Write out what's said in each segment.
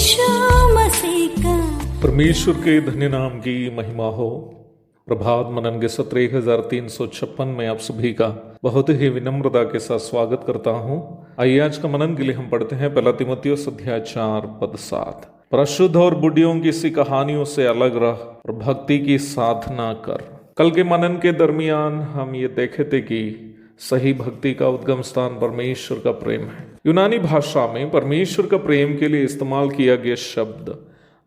यीशु मसीह का। परमेश्वर के धन्य नाम की महिमा हो। प्रभात मनन के सत्र 1356 में आप सभी का बहुत ही विनम्रता के साथ स्वागत करता हूं। आइए आज का मनन के लिए हम पढ़ते हैं 1 तीमुथियुस अध्याय 4 पद 7। पर अशुद्ध और बुढ़ियों की सी कहानियों से अलग रह और भक्ति की साधना कर। कल के मनन के दरमियान हम ये देखे थे कि सही भक्ति का उद्गम स्थान परमेश्वर का प्रेम है। यूनानी भाषा में परमेश्वर का प्रेम के लिए इस्तेमाल किया गया शब्द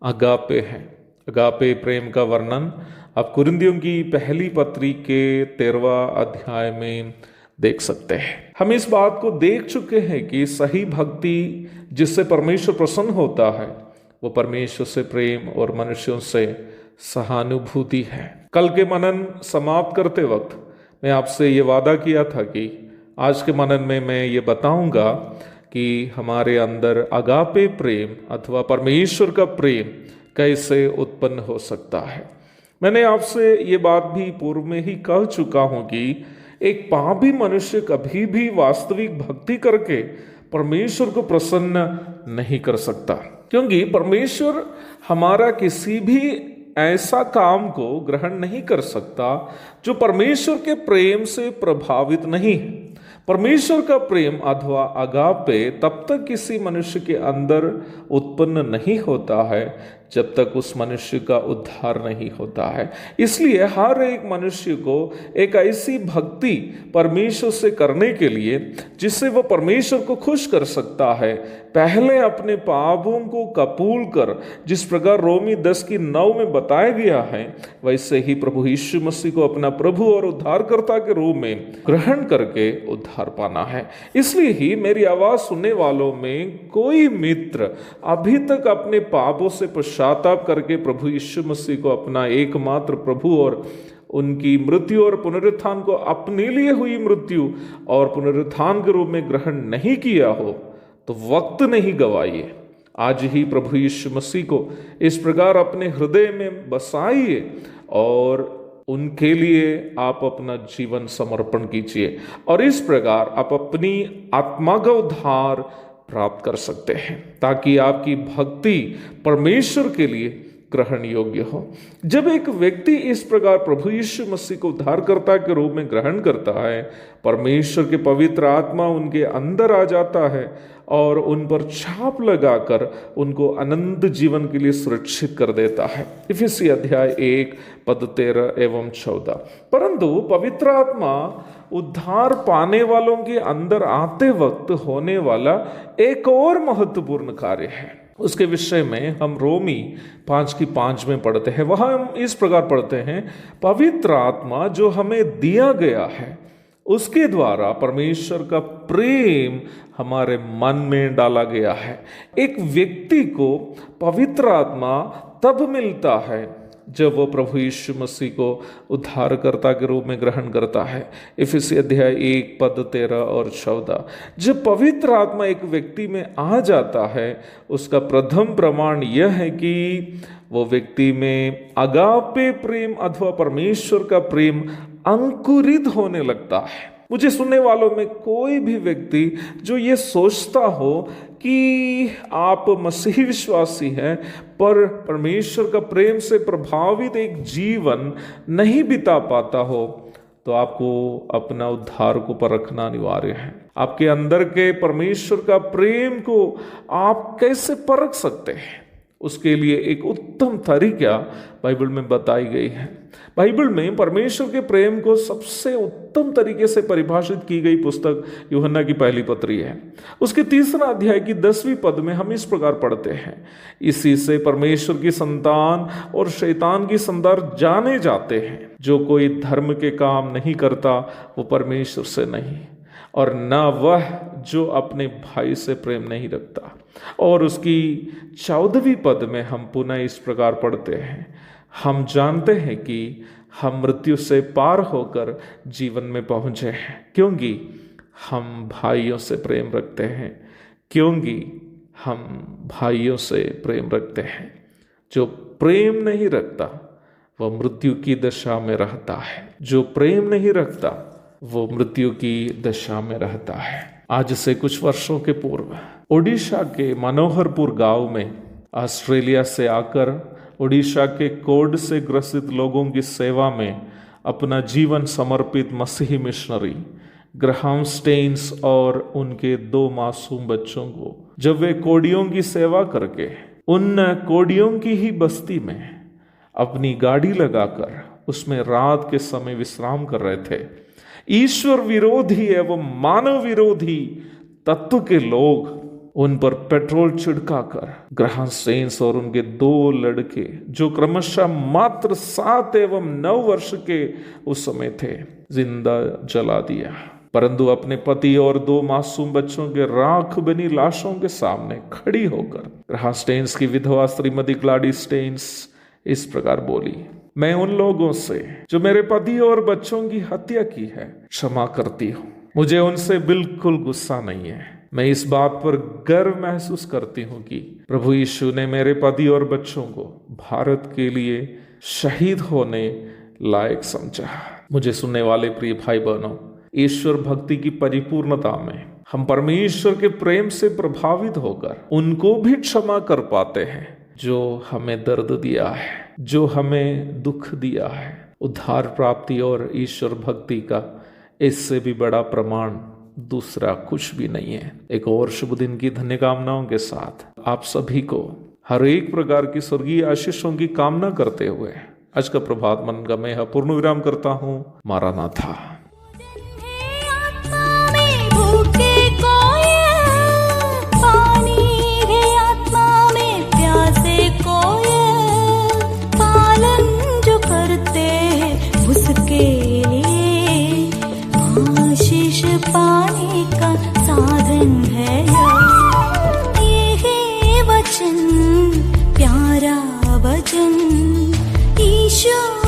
अगापे है। अगापे प्रेम का वर्णन आप कुरिन्थियों की पहली पत्री के 13वां अध्याय में देख सकते हैं। हम इस बात को देख चुके हैं कि सही भक्ति जिससे परमेश्वर प्रसन्न होता है वो परमेश्वर से प्रेम और मनुष्यों से सहानुभूति है। कल के मनन समाप्त करते वक्त मैं आपसे ये वादा किया था कि आज के मनन में मैं ये बताऊंगा कि हमारे अंदर अगापे प्रेम अथवा परमेश्वर का प्रेम कैसे उत्पन्न हो सकता है। मैंने आपसे ये बात भी पूर्व में ही कह चुका हूं कि एक पापी मनुष्य कभी भी वास्तविक भक्ति करके परमेश्वर को प्रसन्न नहीं कर सकता, क्योंकि परमेश्वर हमारा किसी भी ऐसा काम को ग्रहण नहीं कर सकता जो परमेश्वर के प्रेम से प्रभावित नहीं है। परमेश्वर का प्रेम अथवा अगापे तब तक किसी मनुष्य के अंदर उत्पन्न नहीं होता है जब तक उस मनुष्य का उद्धार नहीं होता है। इसलिए हर एक मनुष्य को एक ऐसी भक्ति परमेश्वर से करने के लिए जिससे वह परमेश्वर को खुश कर सकता है, पहले अपने पापों को कबूल कर, जिस प्रकार रोमी 10:9 में बताया गया है, वैसे ही प्रभु यीशु मसीह को अपना प्रभु और उद्धारकर्ता के रूप में ग्रहण करके उद्धार पाना है। इसलिए ही मेरी आवाज सुनने वालों में कोई मित्र अभी तक अपने पापों से पश्चाताप करके प्रभु यीशु मसीह को अपना एकमात्र प्रभु और उनकी मृत्यु और पुनरुत्थान को अपने लिए हुई मृत्यु और पुनरुत्थान के रूप में ग्रहण नहीं किया हो, तो वक्त नहीं गवाइए। आज ही प्रभु यीशु मसीह को इस प्रकार अपने हृदय में बसाइए और उनके लिए आप अपना जीवन समर्पण कीजिए और इस प्रकार आप अपनी आत्मा का उद्धार प्राप्त कर सकते हैं, ताकि आपकी भक्ति परमेश्वर के लिए ग्रहण योग्य हो। जब एक व्यक्ति इस प्रकार प्रभु यीशु मसीह को उद्धारकर्ता के रूप में ग्रहण करता है, परमेश्वर के पवित्र आत्मा उनके अंदर आ जाता है और उन पर छाप लगाकर उनको अनंत जीवन के लिए सुरक्षित कर देता है। इफिसी अध्याय 1 पद 13 एवं 14। परंतु पवित्र आत्मा उद्धार पाने वालों के अंदर आते वक्त होने वाला एक और महत्वपूर्ण कार्य है। उसके विषय में हम रोमी 5:5 में पढ़ते हैं। वहां हम इस प्रकार पढ़ते हैं, पवित्र आत्मा जो हमें दिया गया है उसके द्वारा परमेश्वर का प्रेम हमारे मन में डाला गया है। एक व्यक्ति को पवित्र आत्मा तब मिलता है जब वो प्रभु यीशु मसीह को उद्धारकर्ता के रूप में ग्रहण करता है। इफिसी अध्याय 1 पद 13 और 14। जब पवित्र आत्मा एक व्यक्ति में आ जाता है, उसका प्रथम प्रमाण यह है कि वो व्यक्ति में अगापे प्रेम अथवा परमेश्वर का प्रेम अंकुरित होने लगता है। मुझे सुनने वालों में कोई भी व्यक्ति जो ये सोचता हो कि आप मसीही विश्वासी हैं पर परमेश्वर का प्रेम से प्रभावित एक जीवन नहीं बिता पाता हो, तो आपको अपना उद्धार को परखना अनिवार्य है। आपके अंदर के परमेश्वर का प्रेम को आप कैसे परख सकते हैं, उसके लिए एक उत्तम तरीका बाइबल में बताई गई है। बाइबल में परमेश्वर के प्रेम को सबसे उत्तम तरीके से परिभाषित की गई पुस्तक यूहन्ना की पहली पत्री है। उसके 3 अध्याय की 10वीं पद में हम इस प्रकार पढ़ते हैं, इसी से परमेश्वर की संतान और शैतान की संतान जाने जाते हैं, जो कोई धर्म के काम नहीं करता वो परमेश्वर से नहीं, और न वह जो अपने भाई से प्रेम नहीं रखता। और उसकी 14वीं पद में हम पुनः इस प्रकार पढ़ते हैं, हम जानते हैं कि हम मृत्यु से पार होकर जीवन में पहुंचे हैं, क्योंकि हम भाइयों से प्रेम रखते हैं। जो प्रेम नहीं रखता वह मृत्यु की दशा में रहता है। वो मृत्यु की दशा में रहता है। आज से कुछ वर्षों के पूर्व ओडिशा के मनोहरपुर गांव में ऑस्ट्रेलिया से आकर उड़ीसा के कोड से ग्रसित लोगों की सेवा में अपना जीवन समर्पित मसीही मिशनरी ग्राहम स्टेन्स और उनके 2 मासूम बच्चों को जब वे कोडियों की सेवा करके उन कोडियों की ही बस्ती में अपनी गाड़ी लगाकर उसमें रात के समय विश्राम कर रहे थे, ईश्वर विरोधी एवं मानव विरोधी तत्व के लोग उन पर पेट्रोल छिड़काकर ग्राहम स्टेन्स और उनके 2 लड़के जो क्रमशः मात्र 7 एवं 9 वर्ष के उस समय थे, जिंदा जला दिया। परंतु अपने पति और 2 मासूम बच्चों के राख बनी लाशों के सामने खड़ी होकर ग्राहम स्टेन्स की विधवा श्रीमती ग्लाडिस स्टेन्स इस प्रकार बोली, मैं उन लोगों से जो मेरे पति और बच्चों की हत्या की है क्षमा करती हूँ। मुझे उनसे बिल्कुल गुस्सा नहीं है। मैं इस बात पर गर्व महसूस करती हूँ कि प्रभु यीशु ने मेरे पति और बच्चों को भारत के लिए शहीद होने लायक समझा। मुझे सुनने वाले प्रिय भाई बहनों, ईश्वर भक्ति की परिपूर्णता में हम परमेश्वर के प्रेम से प्रभावित होकर उनको भी क्षमा कर पाते हैं जो हमें दर्द दिया है, जो हमें दुख दिया है। उद्धार प्राप्ति और ईश्वर भक्ति का इससे भी बड़ा प्रमाण दूसरा कुछ भी नहीं है। एक और शुभ दिन की धन्य कामनाओं के साथ आप सभी को हर एक प्रकार की स्वर्गीय आशीषों की कामना करते हुए आज का प्रभात मन का मैं पूर्ण विराम करता हूँ। मारानाथा। पाने का साधन है ये है वचन, प्यारा वचन ईश्वर।